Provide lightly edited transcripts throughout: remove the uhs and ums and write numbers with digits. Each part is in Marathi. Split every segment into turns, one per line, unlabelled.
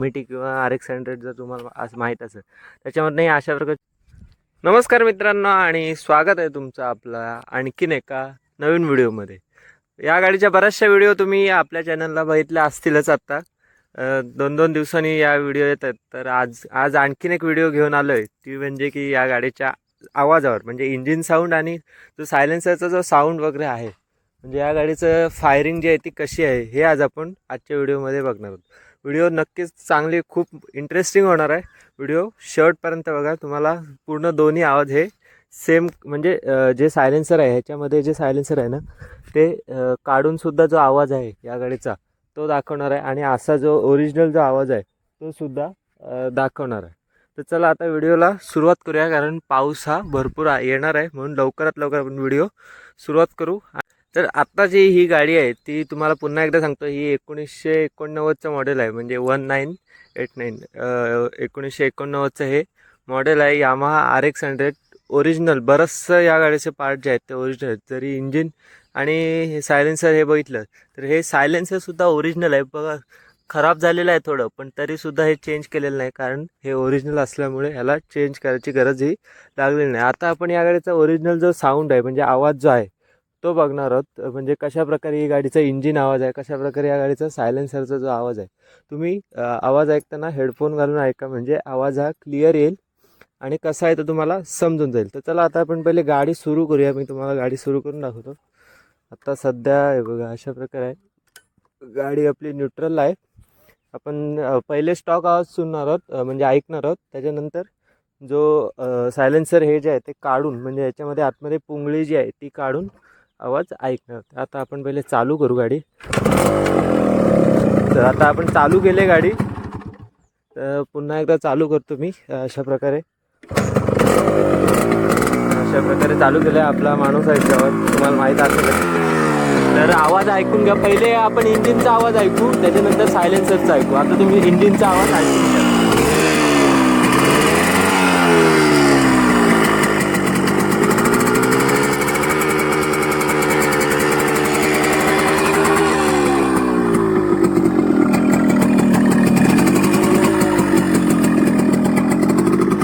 मिटी किंवा RX 100 जर तुम्हाला आज माहीत असेल त्याच्यामध्ये अशा प्रकार. नमस्कार मित्रांनो आणि स्वागत आहे तुमचं आपला आणखीन एका नवीन व्हिडिओमध्ये. या गाडीच्या बऱ्याचशा व्हिडिओ तुम्ही आपल्या चॅनलला बघितल्या असतीलच. आत्ता 2-2 दिवसांनी या व्हिडिओ येतात. तर आज आणखीन एक व्हिडिओ घेऊन आलो आहे, ती म्हणजे की या गाडीच्या आवाजावर, म्हणजे इंजिन साऊंड आणि जो सायलेन्सरचा जो साऊंड वगैरे आहे, म्हणजे या गाडीचं फायरिंग जी आहे ती कशी आहे हे आज आपण आजच्या व्हिडिओमध्ये बघणार आहोत. व्हिडिओ नक्कीच चांगली खूप इंटरेस्टिंग होणार आहे. व्हिडिओ शेवटपर्यंत बघा. तुम्हाला पूर्ण दोन्ही आवाज हे सेम, म्हणजे जे सायलेन्सर आहे ह्याच्यामध्ये जे सायलेन्सर आहे ना ते काढूनसुद्धा जो आवाज आहे या गाडीचा तो दाखवणार आहे आणि असा जो ओरिजिनल जो आवाज आहे तो सुद्धा दाखवणार आहे. तर चला आता व्हिडिओला सुरुवात करूया, कारण पाऊस हा भरपूर येणार आहे, म्हणून लवकरात लवकर आपण व्हिडिओ सुरुवात करू. तर आत्ता जी ही गाडी आहे ती तुम्हाला पुन्हा एकदा सांगतो, ही 1989चं मॉडेल आहे, म्हणजे 1989 1989चं हे मॉडेल आहे. Yamaha RX 100 original. बरंचसं या गाडीचे पार्ट जे आहेत ते ओरिजिनल आहेत. जरी इंजिन आणि हे सायलेन्सर हे बघितलं तर हे सायलेन्सरसुद्धा ओरिजिनल आहे. बघा, खराब झालेलं आहे थोडं, पण तरीसुद्धा हे चेंज केलेलं नाही, कारण हे ओरिजिनल असल्यामुळे ह्याला चेंज करायची गरजही लागलेली नाही. आता आपण या गाडीचा ओरिजिनल जो साऊंड आहे, म्हणजे आवाज जो आहे तो बघणार आहोत. म्हणजे कशाप्रकारे ही गाडीचा इंजिन आवाज आहे, कशाप्रकारे या गाडीचा सायलेन्सरचा जो आवाज आहे. तुम्ही आवाज ऐकताना हेडफोन घालून ऐका, म्हणजे आवाज हा क्लिअर येईल आणि कसा आहे तो तुम्हाला समजून जाईल. तर चला आता आपण पहिले गाडी सुरू करूया. मी तुम्हाला गाडी सुरू करून दाखवतो. आता सध्या हे बघा अशा प्रकारे आहे. गाडी आपली न्यूट्रल आहे. आपण पहिले स्टॉक आवाज सुनणार आहोत, म्हणजे ऐकणार आहोत. त्याच्यानंतर जो सायलेन्सर हे जे आहे ते काढून, म्हणजे याच्यामध्ये आतमध्ये पुंगळी जी आहे ती काढून आवाज ऐकणार. आता आपण पहिले चालू करू गाडी. तर आता आपण चालू केले गाडी. तर पुन्हा एकदा चालू करतो मी. अशा प्रकारे चालू केलं. आपला माणूस आहे त्यावर, तुम्हाला माहीत असेल. तर आवाज ऐकून घ्या. पहिले आपण इंजिनचा आवाज ऐकू, त्याच्यानंतर सायलेन्सरचा ऐकू. आता तुम्ही इंजिनचा आवाज ऐकून घ्या.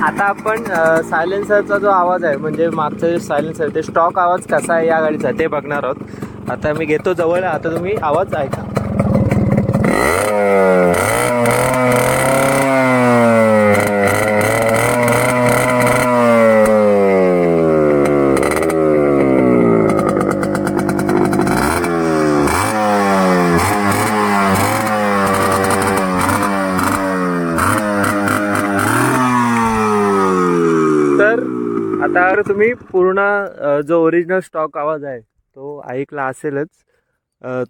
आता आपण सायलेन्सरचा जो आवाज आहे, म्हणजे मागचा जो सायलेन्सर ते स्टॉक आवाज कसा आहे या गाडीचा ते बघणार आहोत. आता मी घेतो जवळ. आता तुम्ही आवाज ऐका. आता तुम्ही पूर्ण जो ओरिजिनल स्टॉक आवाज आहे तो ऐकला असेलच.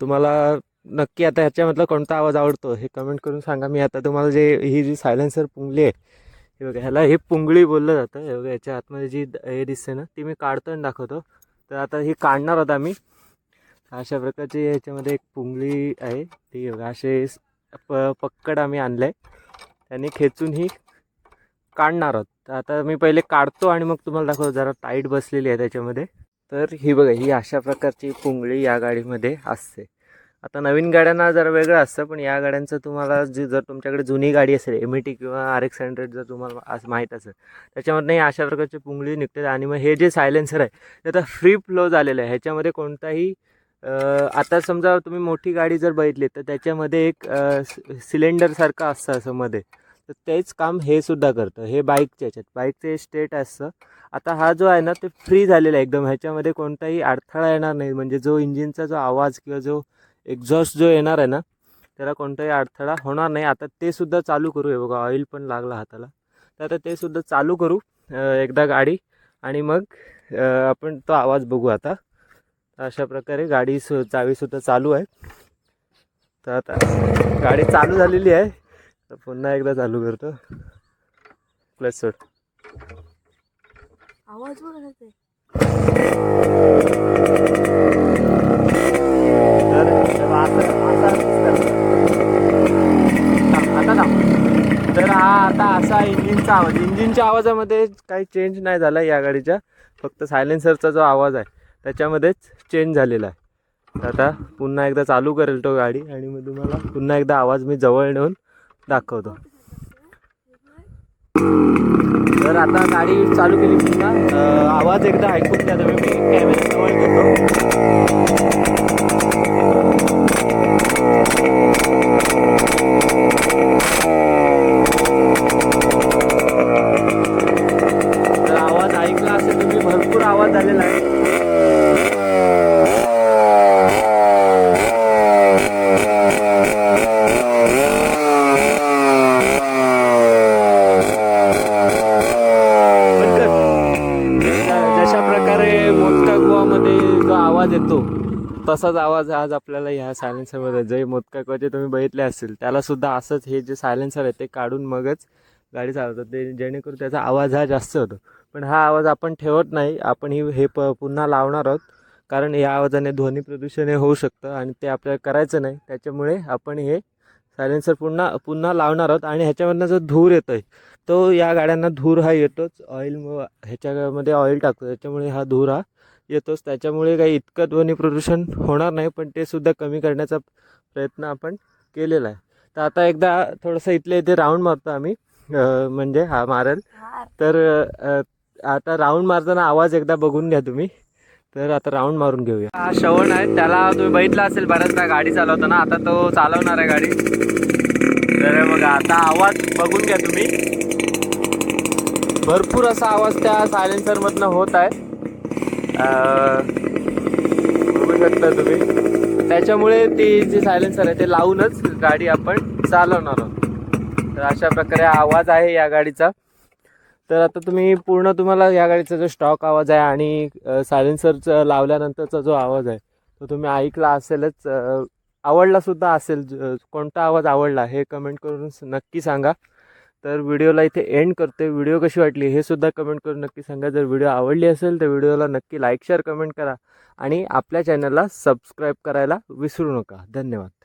तुम्हाला नक्की आता ह्याच्यामधला कोणता आवाज आवडतो हे कमेंट करून सांगा. मी आता तुम्हाला ही जी सायलेन्सर पुंगली आहे हे बघा, ह्याला हे पुंगळी बोललं जातं. हे बघा, याच्या आतमध्ये जी हे दिसते ना ती मी काढतो आणि दाखवतो. तर आता ही काढणार होता मी. अशा प्रकारची ह्याच्यामध्ये एक पुंगळी आहे, ती बघा असे पक्कड आम्ही आणलं आहे. त्याने खेचून ही काढणार आहोत. तर आता मी पहिले काढतो आणि मग तुम्हाला दाखवतो. जरा टाईट बसलेली आहे त्याच्यामध्ये. तर ही बघा, ही अशा प्रकारची पुंगळी या गाडीमध्ये असते. आता नवीन गाड्यांना जरा वेगळं असतं, पण या गाड्यांचं तुम्हाला जर तुमच्याकडे जुनी गाडी असेल MT किंवा RX 100 जर तुम्हाला आज माहीत असेल त्याच्यामधनं अशा प्रकारची पुंगळी निघते. आणि मग हे जे सायलेन्सर आहे ते आता फ्री फ्लो झालेलं आहे. ह्याच्यामध्ये कोणताही आता समजा तुम्ही मोठी गाडी जर बघितली तर त्याच्यामध्ये एक सिलेंडरसारखं असतं असं मध्ये, तर तेच काम हे सुद्धा करतं. हे बाईकच्या ह्याच्यात, बाईकचे स्टेट असतं. आता हा जो आहे ना ते फ्री झालेला आहे एकदम. ह्याच्यामध्ये कोणताही अडथळा येणार नाही, म्हणजे जो इंजिनचा जो आवाज किंवा जो एक्झॉस्ट जो येणार आहे ना त्याला कोणताही अडथळा होणार नाही. आता ते सुद्धा चालू करू. हे बघा, ऑइल पण लागला हाताला. तर आता ते सुद्धा चालू करू एकदा गाडी, आणि मग आपण तो आवाज बघू. आता अशा प्रकारे गाडी चावीसुद्धा चालू आहे. तर आता गाडी चालू झालेली आहे. तर पुन्हा एकदा चालू करतो. प्लस सोड आवाज बघायचा. तर हा आता असा इंजिनचा आवाज. इंजिनच्या आवाजामध्ये काही चेंज नाही झाला या गाडीच्या, फक्त सायलेन्सरचा जो आवाज आहे त्याच्यामध्येच चेंज झालेला आहे. आता पुन्हा एकदा चालू करेल तो गाडी आणि मग तुम्हाला पुन्हा एकदा आवाज मी जवळ नेऊन दाखवतो. तर आता गाडी चालू केली पुन्हा आवाज एकदा ऐकून घ्या तुम्ही. मी कॅमेरा जवळ घेतो. तर आवाज ऐकला असेल तुम्ही, भरपूर आवाज झालेला आहे. जशा प्रकारे मोदका कुवामध्ये जो आवाज येतो तसाच आवाज आज आपल्याला ह्या सायलेन्सरमध्ये, जे मोदका कुवाचे तुम्ही बघितले असतील त्याला सुद्धा असंच हे जे सायलेन्सर आहे ते काढून मगच गाडी चालवतात, ते जेणेकरून त्याचा आवाज हा जास्त होतो. पण हा आवाज आपण ठेवत नाही, आपण हे पुन्हा लावणार आहोत, कारण या आवाजाने ध्वनी प्रदूषण हे होऊ शकतं आणि ते आपल्याला करायचं नाही. त्याच्यामुळे आपण हे सायलेन्सर पुन्हा लावणार आहोत. आणि ह्याच्यामधनं जो धूर येतो आहे तो, या गाड्यांना धूर हा येतोच, ह्याच्यामध्ये ऑइल टाकतो त्याच्यामुळे हा धूर हा येतोच. त्याच्यामुळे काही इतकं ध्वनी प्रदूषण होणार नाही, पण ते सुद्धा कमी करण्याचा प्रयत्न आपण केलेला आहे. तर आता एकदा थोडंसं इथले इथे राऊंड मारतो आम्ही, म्हणजे हा मारेल. तर आता राऊंड मारताना आवाज एकदा बघून घ्या तुम्ही. तर आता राऊंड मारून घेऊया. हा श्रवण आहे, त्याला तुम्ही बघितला असेल बऱ्याचदा गाडी चालवताना, आता तो चालवणार आहे गाडी. तर मग आता आवाज बघून घ्या तुम्ही. भरपूर असा आवाज त्या सायलेन्सरमधनं होत आहे, बघू शकता तुम्ही. त्याच्यामुळे ती जी सायलेन्सर आहे ते लावूनच गाडी आपण चालवणार आहोत. तर अशा प्रकारे आवाज आहे या गाडीचा. तर आता तुम्हाला या गाडीचा जो स्टॉक आवाज आहे आणि सायलेन्सरचा लावल्यानंतरचा जो आवाज आहे तो तुम्ही ऐकला असेलच, आवडलासुद्धा असेल. कोणता आवाज आवडला हे कमेंट करून नक्की सांगा. तर व्हिडिओला इथे एंड करते. व्हिडिओ कशी वाटली हे सुद्धा कमेंट करून नक्की सांगा. जर व्हिडिओ आवडली असेल तर व्हिडिओला नक्की लाईक शेअर कमेंट करा आणि आपल्या चॅनलला सबस्क्राईब करायला विसरू नका. धन्यवाद.